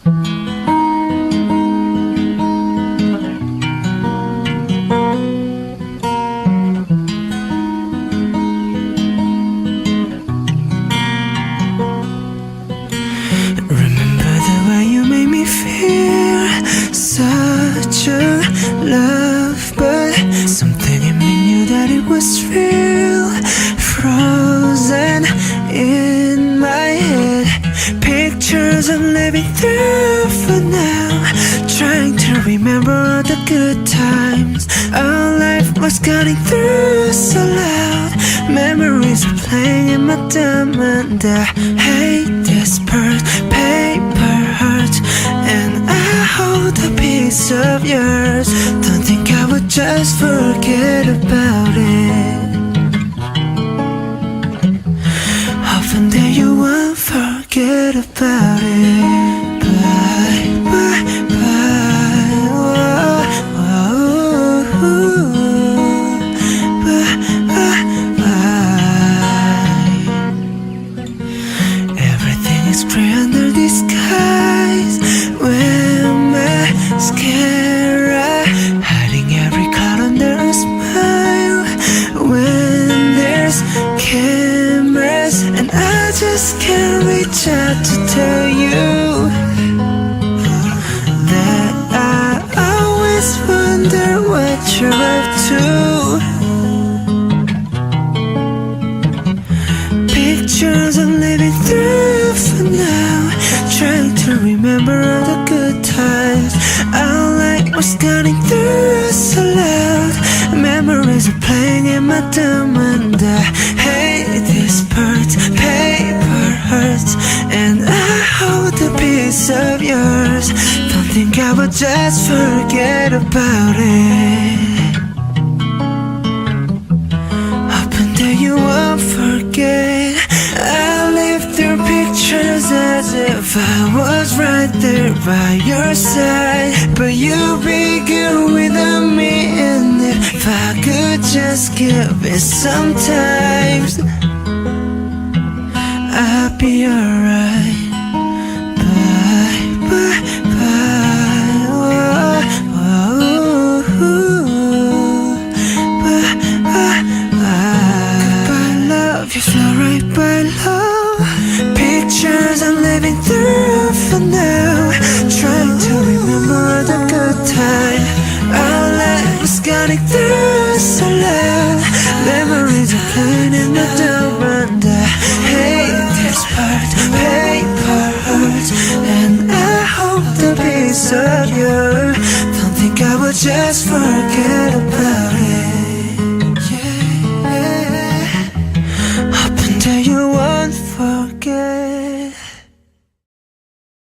Remember the way you made me feel such a love, but something in me knew that it was real. Frozen in my head, pictures I'm living through for now, trying to remember all the good times our life was cutting through so loud. Memories are playing in my dumb, and I hate this part. Paper hurts, and I hold a piece of yours. Don't think I would just forget about it. Often that you won't forget about it. Bye, bye, bye. Whoa, whoa, bye, bye, bye. Everything is gray under these skies. Wear mascara, hiding every cloud under a smile. When there's cameras, and I just can't reach out to tell you that I always wonder what you're up to. Pictures I'm living through for now, trying to remember all the good times our light was cutting through so loud. Memories are playing in my dumb, and I hate this part. Paper hurts, and I hold a piece of yours. Don't think I would just forget about it. Hoping that you won't forget. I live through pictures as if I was right there by your side, but you'd be good without me. And if I could just give it some time, I'd be alright. Bye, bye, bye. Whoa, whoa, bye, bye, bye. Goodbye, love, you fly right by love. Pictures I'm living through for now, trying to remember all the good times our life was cutting through so loud. Memories are playing in the dark, and I hate this part. Paper hurts, and I hope the piece of you. Don't think I would just forget about it.